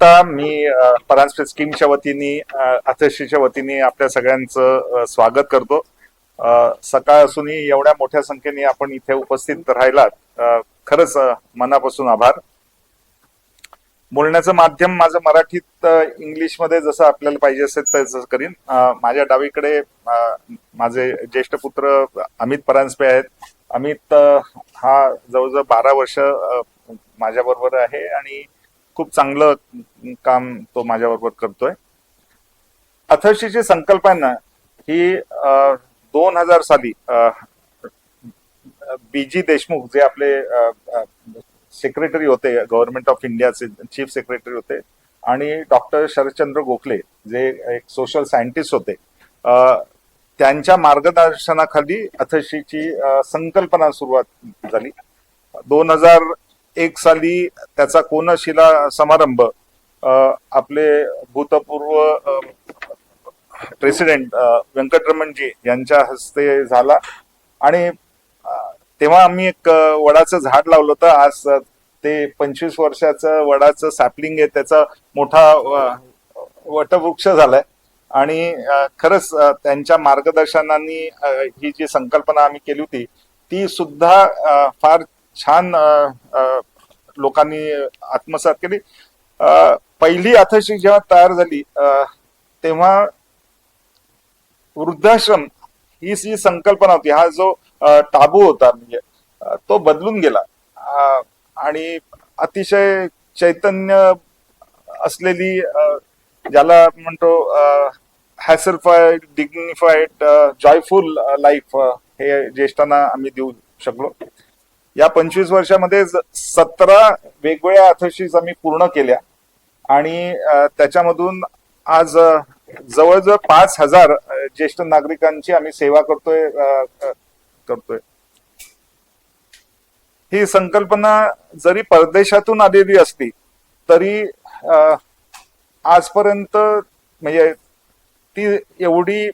आता मी परांजपे स्कीमच्या वतीने अथर्शीच्या वतीने आपल्या सगळ्यांचं स्वागत करतो. सकाळ असूनही एवढ्या मोठ्या संख्येने आपण इथे उपस्थित राहिलात, खरंच मनापासून आभार. बोलण्याचं माध्यम माझं मराठीत इंग्लिशमध्ये जसं आपल्याला पाहिजे असेल तसं करीन. माझ्या डावीकडे माझे ज्येष्ठ पुत्र अमित परांजपे आहेत. अमित हा जवळजवळ 12 वर्ष माझ्या बरोबर आहे आणि खूप चांगलं काम तो माझ्याबरोबर करतोय. अथर्शीची संकल्पना ही 2000 साली बीजी देशमुख जे आपले सेक्रेटरी होते, गव्हर्नमेंट ऑफ इंडियाचे चीफ सेक्रेटरी होते, आणि डॉक्टर शरदचंद्र गोखले जे एक सोशल सायंटिस्ट होते, त्यांच्या मार्गदर्शनाखाली अथर्शीची संकल्पना सुरुवात झाली. 2001 साली त्याचा कोनशिला समारंभ आपले भूतपूर्व प्रेसिडेंट व्यंकटरमणजी यांच्या हस्ते झाला आणि तेव्हा आम्ही एक वडाचं झाड लावलं होतं. आज ते 25 वर्षाचं वडाचं सॅपलिंग आहे, त्याचा मोठा वटवृक्ष झालाय आणि खरंच त्यांच्या मार्गदर्शनाने ही जी संकल्पना आम्ही केली होती ती सुद्धा फार छान लोकांनी आत्मसात केली. पहिली अथर्शी जेव्हा तयार झाली तेव्हा वृद्धाश्रम ही जी संकल्पना होती, हा जो टाबू होता म्हणजे तो बदलून गेला आणि अतिशय चैतन्य असलेली, ज्याला म्हणतो हॅसलफाईड, डिग्निफाईड, जॉयफुल लाईफ हे ज्येष्ठांना आम्ही देऊ शकलो. या 25 वर्षामध्ये 17 वेगवेगळ्या अथर्शीज आम्ही पूर्ण केल्या आणि त्याच्यामधून आज जवळजवळ 5000 ज्येष्ठ नागरिकांची आम्ही सेवा करतोय. ही संकल्पना जरी परदेशातून आलेली असली तरी आजपर्यंत म्हणजे ती एवढी,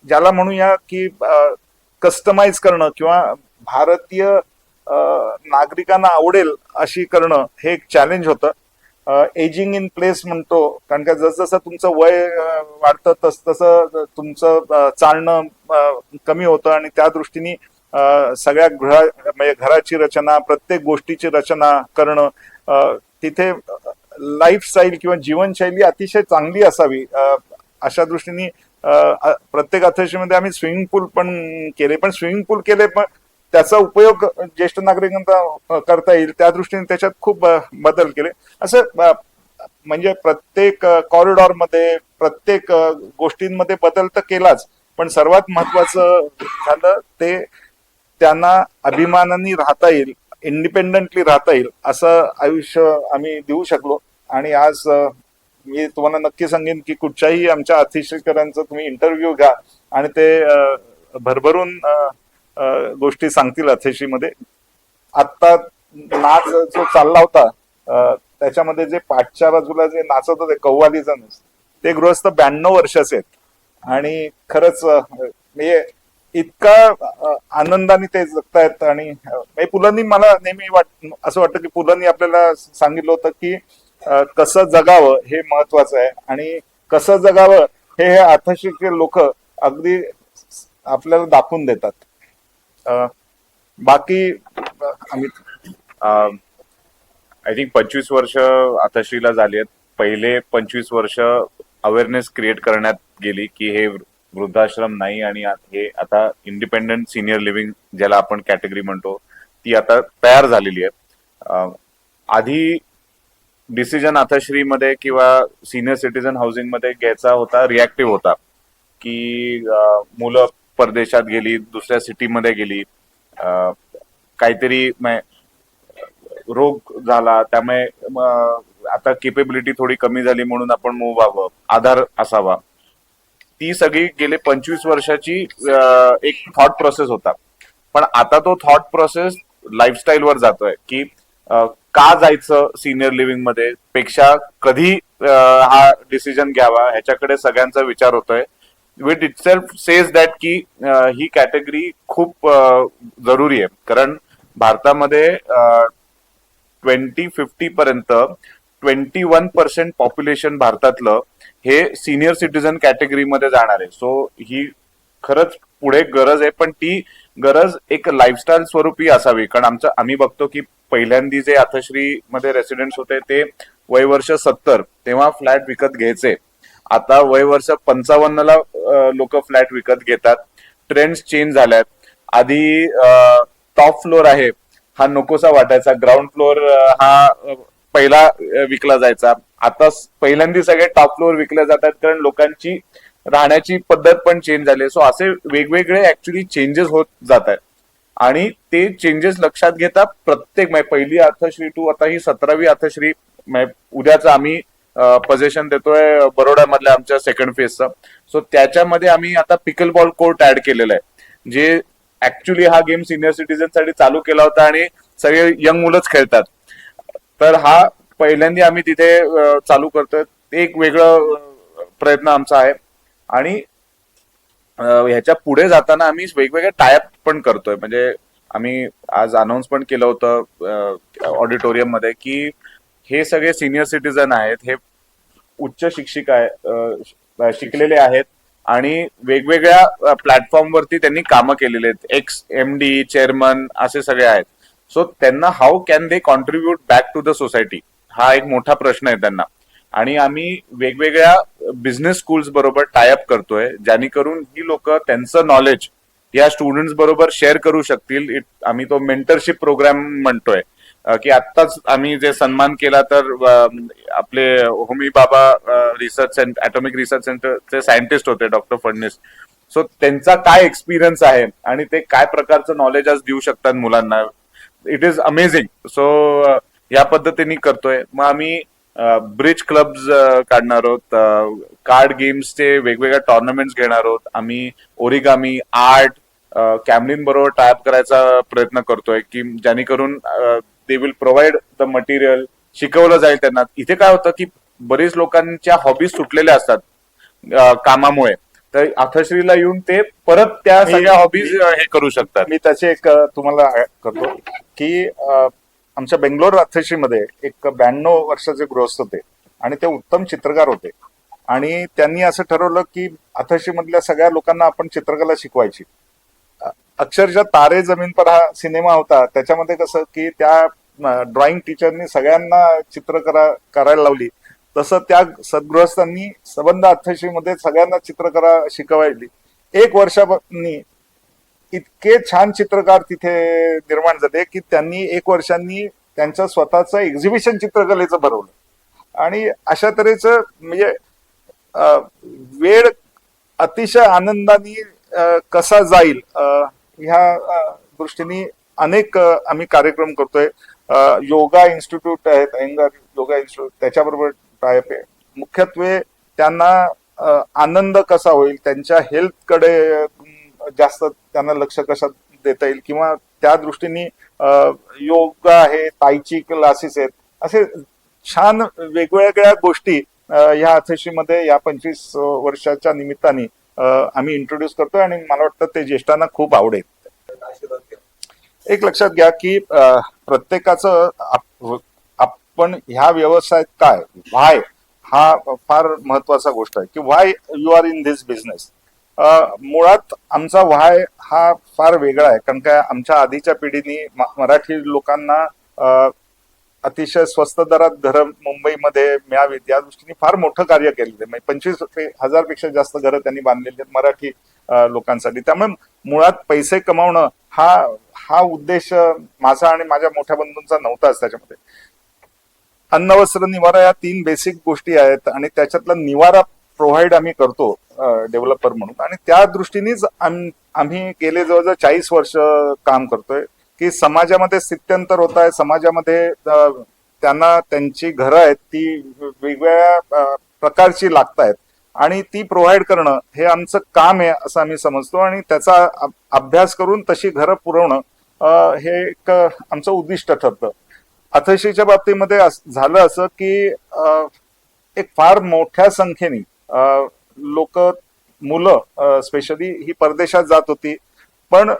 ज्याला म्हणूया की कस्टमाइज करणं किंवा भारतीय नागरिकांना आवडेल अशी करणं हे एक चॅलेंज होतं. एजिंग इन प्लेस म्हणतो, कारण का जसं तुमचं वय वाढतं तसं तुमचं चालणं कमी होतं आणि त्या दृष्टीने सगळ्या म्हणजे घराची रचना, प्रत्येक गोष्टीची रचना करणं, तिथे लाईफस्टाईल किंवा जीवनशैली अतिशय चांगली असावी अशा दृष्टीने प्रत्येक अथर्शीमध्ये आम्ही स्विमिंग पूल पण केले. पण स्विमिंग पूल केले पण त्याचा उपयोग ज्येष्ठ नागरिकांना करता येईल त्या दृष्टीने त्याच्यात खूप बदल केले. असं म्हणजे प्रत्येक कॉरिडॉरमध्ये, प्रत्येक गोष्टींमध्ये बदल तर केलाच, पण सर्वात महत्वाचं झालं ते त्यांना अभिमानाने राहता येईल, इंडिपेंडेंटली राहता येईल असं आयुष्य आम्ही देऊ शकलो. आणि आज मी तुम्हाला नक्की सांगेन की कुठच्याही आमच्या अतिशयकरांचा तुम्ही इंटरव्ह्यू घ्या आणि ते भरभरून गोष्टी सांगतील अथर्शीमध्ये. आत्ता नाच जो चालला होता त्याच्यामध्ये जे पाठच्या बाजूला जे नाचत होते कव्वालीचं, ते गृहस्थ 92 वर्षाचे आहेत आणि खरंच म्हणजे इतका आनंदाने ते जगतायत. आणि पुलंनी मला नेहमी असं वाटतं की पुलंनी आपल्याला सांगितलं होतं की कसं जगावं हे महत्वाचं आहे आणि कसं जगावं हे अथर्शीचे लोक अगदी आपल्याला दाखवून देतात. बाकी अमित, आय थिंक 25 वर्ष अथर्शीला झाली आहेत. पहिले 25 वर्ष अवेअरनेस क्रिएट करण्यात गेली की हे वृद्धाश्रम नाही आणि हे आता इंडिपेंडंट सिनियर लिव्हिंग ज्याला आपण कॅटेगरी म्हणतो ती आता तयार झालेली आहे. आधी डिसिजन अथर्शीमध्ये किंवा सिनियर सिटीजन हाऊसिंग मध्ये घ्यायचा होता, रिॲक्टिव्ह होता की मुलं परदेशात गेली, दुसऱ्या सिटीमध्ये गेली, काहीतरी रोग झाला, त्यामुळे आता केपेबिलिटी थोडी कमी झाली म्हणून आपण मूव्ह व्हावं, आधार असावा. ती सगळी गेले 25 वर्षाची एक थॉट प्रोसेस होता. पण आता तो थॉट प्रोसेस लाईफस्टाईल वर जातोय की का जायचं सिनियर लिव्हिंग मध्ये पेक्षा कधी हा डिसिजन घ्यावा ह्याच्याकडे सगळ्यांचा विचार होतोय. With it self says that की ही कॅटेगरी खूप जरुरी आहे, कारण भारतामध्ये 2050 पर्यंत 21% पॉप्युलेशन भारतातलं हे सिनियर सिटीजन कॅटेगरीमध्ये जाणार आहे. सो ही खरंच पुढे गरज आहे, पण ती गरज एक लाईफस्टाईल स्वरूपी असावी. कारण आम्ही बघतो की पहिल्यांदी जे अथश्री मध्ये रेसिडेंट्स होते ते वय वर्ष 70 तेव्हा फ्लॅट विकत घ्यायचे. आता वय वर्ष 55ला लोक फ्लॅट विकत घेतात. ट्रेंड्स चेंज झाल्यात. आधी टॉप फ्लोअर आहे हा नकोसा वाटायचा, ग्राउंड फ्लोअर हा पहिला विकला जायचा. आता पहिल्यांदा सगळे टॉप फ्लोअर विकले जातात, कारण लोकांची राहण्याची पद्धत पण चेंज झाली. सो असे वेगवेगळे ऍक्च्युली चेंजेस होत जात आहेत आणि ते चेंजेस लक्षात घेता प्रत्येक पहिली अथश्री टू आता ही 17वी अथश्री उद्याच आम्ही पोझिशन देतोय बरोडा मधल्या आमच्या सेकंड फेजचं. सो त्याच्यामध्ये आम्ही आता पिकल बॉल कोर्ट ऍड केलेला आहे, जे ऍक्च्युली हा गेम सिनियर सिटीजन साठी चालू केला होता आणि सगळे यंग मुलंच खेळतात. तर हा पहिल्यांदा आम्ही तिथे चालू करतोय. एक वेगळं प्रयत्न आमचा आहे आणि ह्याच्या पुढे जाताना आम्ही वेगवेगळे टायअप पण करतोय. म्हणजे आम्ही आज अनाऊन्स पण केलं होतं ऑडिटोरियम मध्ये की हे सगळे सिनियर सिटीजन आहेत, हे उच्च शिक्षिक आहे, शिकलेले आहेत आणि वेगवेगळ्या प्लॅटफॉर्मवरती त्यांनी कामं केलेली आहेत. एक्स MD चेअरमन असे सगळे आहेत. सो त्यांना how can they contribute back to the society हा एक मोठा प्रश्न आहे त्यांना. आणि आम्ही वेगवेगळ्या बिझनेस स्कूल्स बरोबर टायअप करतोय, जेणेकरून ही लोक त्यांचं नॉलेज या स्टुडंट्स बरोबर शेअर करू शकतील. आम्ही तो मेंटरशिप प्रोग्राम म्हणतोय की आत्ताच आम्ही जे सन्मान केला तर आपले होमी बाबा रिसर्च सेंटर, ॲटॉमिक रिसर्च सेंटरचे सायंटिस्ट होते डॉक्टर फडणीस. सो त्यांचा काय एक्सपिरियन्स आहे आणि ते काय प्रकारचं नॉलेज आज देऊ शकतात मुलांना. It is amazing. सो या पद्धतीने करतोय. मग आम्ही ब्रिज क्लब्स काढणार आहोत, कार्ड गेम्सचे वेगवेगळ्या टुर्नामेंट्स घेणार आहोत. आम्ही ओरिगामी, आर्ट, कॅमलिन बरोबर टायअप करायचा प्रयत्न करतोय की जेणेकरून they will provide the material, शिकवलं जाईल त्यांना. इथे काय होतं की बरेच लोकांच्या हॉबीज सुटलेल्या असतात कामामुळे, तर अथश्रीला येऊन ते परत त्या सगळ्या हॉबीज हे करू शकतात. मी त्याचे एक तुम्हाला करतो की आमच्या बेंगलोर अथश्रीमध्ये एक 92 वर्षाचे गृहस्थ होते आणि ते उत्तम चित्रकार होते. आणि त्यांनी असं ठरवलं की अथर्शी मधल्या सगळ्या लोकांना आपण चित्रकला शिकवायची. अक्षरशः तारे जमीन पर हा सिनेमा होता, त्याच्यामध्ये कसं की त्या ड्रॉइंग टीचरनी सगळ्यांना करायला लावली, तसं त्या सद्गृहस्थांनी संबंध अथर्शीमध्ये सगळ्यांना चित्रकला शिकवायली. 1 वर्षांनी इतके छान चित्रकार तिथे निर्माण झाले की त्यांनी 1 वर्षांनी त्यांचं स्वतःचं एक्झिबिशन चित्रकलेचं भरवलं. आणि अशा तऱ्हेचं म्हणजे वेळ अतिशय आनंदाने कसा जाईल ह्या दृष्टीने अनेक आम्ही कार्यक्रम करतोय. योगा इन्स्टिट्यूट आहेत, अयंगार योगा इन्स्टिट्यूट, त्याच्याबरोबर टायप आहे. मुख्यत्वे त्यांना आनंद कसा होईल, त्यांच्या हेल्थकडे जास्त त्यांना लक्ष कसं देता येईल, किंवा त्या दृष्टीने योगा आहे, ताईची क्लासेस आहेत, असे छान वेगवेगळ्या गोष्टी ह्या अथर्शीमध्ये या 25 वर्षाच्या निमित्ताने आम्ही इंट्रोड्यूस करतोय आणि मला वाटतं ते ज्येष्ठांना खूप आवडेल. एक लक्षात घ्या की प्रत्येकाचं आपण ह्या व्यवसायात काय व्हाय हा फार महत्वाचा गोष्ट आहे की why you are in this business. मुळात आमचा व्हाय हा फार वेगळा आहे, कारण काय आमच्या आधीच्या पिढीने मराठी लोकांना अतिशय स्वस्त दरात घरं मुंबईमध्ये मिळावीत या दृष्टीने फार मोठं कार्य केलेलं आहे. 25,000 पेक्षा जास्त घरं त्यांनी बांधलेली आहेत मराठी लोकांसाठी. त्यामुळे मुळात पैसे कमावणं हा उद्देश माझा आणि माझ्या मोठ्या बंधूंचा नव्हताच. त्याच्यामध्ये अन्न वस्त्र निवारा या 3 बेसिक गोष्टी आहेत आणि त्याच्यातला निवारा प्रोव्हाइड आम्ही करतो डेव्हलपर म्हणून. आणि त्या दृष्टीनेच आम्ही गेले जवळजवळ 40 वर्ष काम करतोय की समाजामध्ये स्थित्यंतर होत आहे, समाजामध्ये त्यांना त्यांची घरं आहेत ती वेगवेगळ्या प्रकारची लागत आहेत आणि ती प्रोव्हाइड करणं हे आमचं काम आहे असं आम्ही समजतो. आणि त्याचा अभ्यास करून तशी घरं पुरवणं हे एक आमचं उद्दिष्ट ठरतं. अथर्शीच्या बाबतीमध्ये झालं असं की एक फार मोठ्या संख्येने लोक, मुलं स्पेशली ही परदेशात जात होती, पण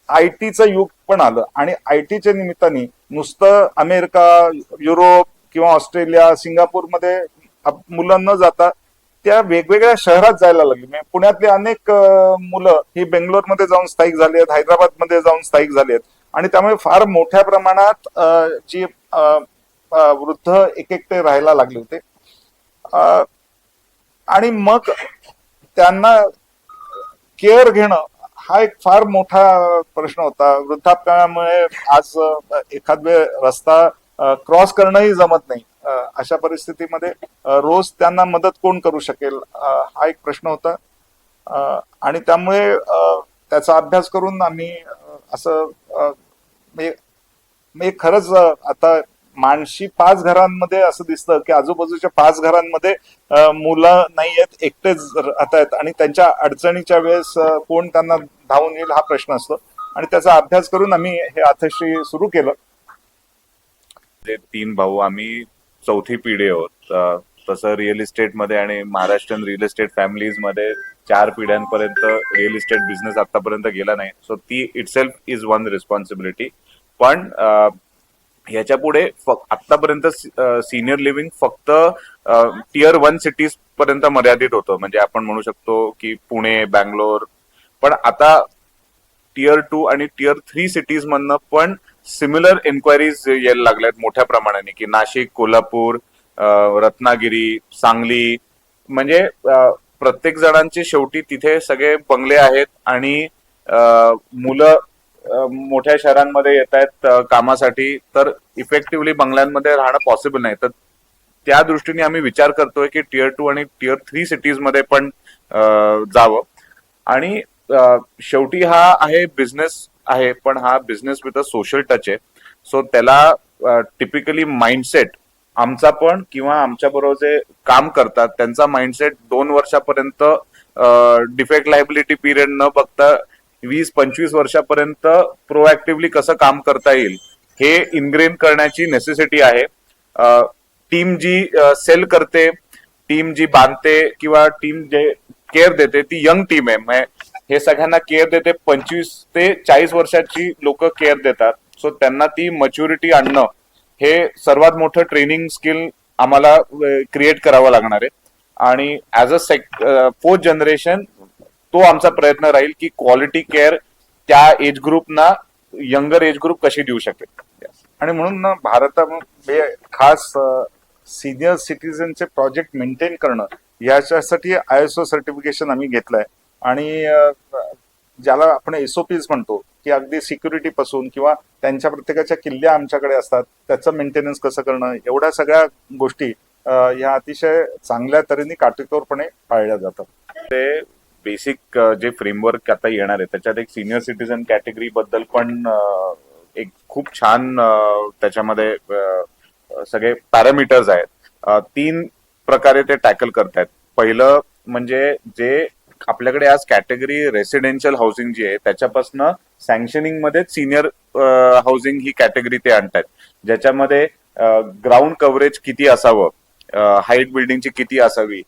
आयटीचं युग पण आलं आणि आयटीच्या निमित्ताने नुसतं अमेरिका, युरोप, किंवा ऑस्ट्रेलिया, सिंगापूरमध्ये मुलं न जाता त्या वेगवेगळ्या शहरात जायला लागली. म्हणजे पुण्यातली अनेक मुलं ही बेंगलोरमध्ये जाऊन स्थायिक झाली आहेत, हैदराबादमध्ये जाऊन स्थायिक झाली आहेत आणि त्यामुळे फार मोठ्या प्रमाणात जी वृद्ध एकटे राहायला लागले होते. आणि मग त्यांना केअर घेणं हा एक फार मोठा प्रश्न होता. वृद्धापकाळामुळे आज एखाद वेळ रस्ता क्रॉस करणंही जमत नाही. अशा परिस्थितीमध्ये रोज त्यांना मदत कोण करू शकेल हा एक प्रश्न होता. आणि त्यामुळे त्याचा अभ्यास करून आम्ही असं म्हणजे खरंच आता माणशी 5 घरांमध्ये असं दिसतं की आजूबाजूच्या 5 घरांमध्ये मुलं नाही आहेत, एकटेच राहत आहेत आणि त्यांच्या अडचणीच्या वेळेस कोण त्यांना धावून येईल हा प्रश्न असतो. आणि त्याचा अभ्यास करून आम्ही हे आथश्री सुरू केलं. जे 3 भाऊ आम्ही चौथी पिढी आहोत. तसं रिअल इस्टेटमध्ये आणि महाराष्ट्रीयन रिअल इस्टेट फॅमिलीज मध्ये 4 पिढ्यांपर्यंत रिअल इस्टेट बिझनेस आतापर्यंत गेला नाही. सो ती इटसेल्फ इज वन रिस्पॉन्सिबिलिटी. पण ह्याच्या पुढे आतापर्यंत सिनियर लिव्हिंग फक्त टियर 1 सिटीज पर्यंत मर्यादित होतं. म्हणजे आपण म्हणू शकतो की पुणे, बँगलोर. पण आता टियर 2 आणि टियर 3 सिटीज मधनं पण सिमिलर एन्क्वायरीज यायला लागल्यात मोठ्या प्रमाणाने, की नाशिक, कोल्हापूर, रत्नागिरी, सांगली. म्हणजे प्रत्येक जणांचे शेवटी तिथे सगळे बंगले आहेत आणि मुलं मोठ्या शहरांमध्ये येत आहेत कामासाठी, तर इफेक्टिव्हली बंगल्यांमध्ये राहणं पॉसिबल नाही. तर त्या दृष्टीने आम्ही विचार करतोय की टियर 2 आणि टियर 3 सिटीज मध्ये पण जावं. आणि शेवटी हा आहे बिझनेस आहे, पण हा business with a social touch आहे. सो त्याला टिपिकली माइंडसेट आमचा पण किंवा आमच्या बरोबर जे काम करतात त्यांचा माइंडसेट 2 वर्षापर्यंत डिफेक्ट लायबिलिटी पिरियड न बघता 20-25 वर्षापर्यंत प्रोएक्टिव्हली कसं काम करता येईल हे इनग्रेन करण्याची नेसेसिटी आहे. टीम जी सेल करते, टीम जी बांधते किंवा टीम जे केअर देते ती यंग टीम आहे. हे सगळ्यांना केअर देते. 25 ते 40 वर्षाची लोक केअर देतात. सो त्यांना ती मच्युरिटी आणणं हे सर्वात मोठं ट्रेनिंग स्किल आम्हाला क्रिएट करावं लागणार आहे. आणि ऍज अ 4th जनरेशन तो आमचा प्रयत्न राहील की क्वालिटी केअर त्या एज ग्रुपना यंगर एज ग्रुप कशी देऊ शकेल. आणि म्हणून ना भारतामध्ये खास सिनियर सिटीजनचे प्रोजेक्ट मेंटेन करणं याच्यासाठी ISO सर्टिफिकेशन आम्ही घेतलंय. आणि ज्याला आपण SOPs म्हणतो की अगदी सिक्युरिटी पासून किंवा त्यांच्या प्रत्येकाच्या किल्ल्या आमच्याकडे असतात, त्याचं मेंटेनन्स कसं करणं, एवढ्या सगळ्या गोष्टी या अतिशय चांगल्या तऱ्हेने काटेकोरपणे पाळल्या जातात. ते बेसिक जे फ्रेमवर्क आता येणार आहे त्याच्यात एक सिनियर सिटीजन कॅटेगरी बद्दल पण एक खूप छान त्याच्यामध्ये सगळे पॅरामीटर्स आहेत. 3 प्रकारे ते टॅकल करतायत. पहिलं म्हणजे जे आपल्याकडे आज कॅटेगरी रेसिडेन्शियल हाऊसिंग जी आहे त्याच्यापासून सँक्शनिंग मध्ये सिनियर हाऊसिंग ही कॅटेगरी ते आणतायत, ज्याच्यामध्ये ग्राउंड कव्हरेज किती असावं, हाईट बिल्डिंगची किती असावी.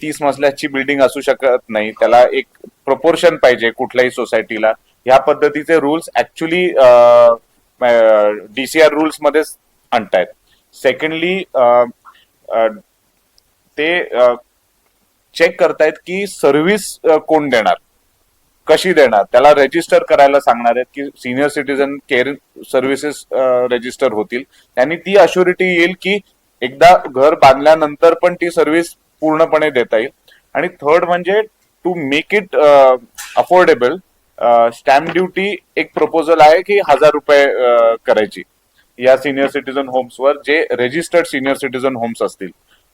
30 मजल्याची बिल्डिंग असू शकत नाही, त्याला एक प्रोपोर्शन पाहिजे कुठल्याही सोसायटीला. ह्या पद्धतीचे रूल्स ऍक्च्युली DCR रूल्स मध्येच आणतायत. सेकंडली ते चेक करतायत की सर्व्हिस कोण देणार, कशी देणार, त्याला रजिस्टर करायला सांगणार आहेत की senior citizen care services register होतील. त्यांनी ती अश्युरिटी येईल की एकदा घर बांधल्यानंतर पण ती सर्व्हिस पूर्णपणे देता येईल. आणि थर्ड म्हणजे to make it affordable, stamp duty एक प्रपोजल आहे की 1000 रुपये करायची या सिनियर सिटीजन होम्सवर जे रजिस्टर्ड सिनियर सिटीजन होम्स असतील.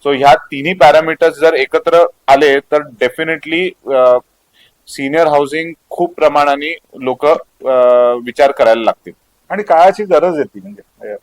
सो ह्या तिन्ही पॅरामीटर्स जर एकत्र आले तर डेफिनेटली सिनियर हाऊसिंग खूप प्रमाणाने लोक विचार करायला लागतील. आणि काळाची गरज येते म्हणजे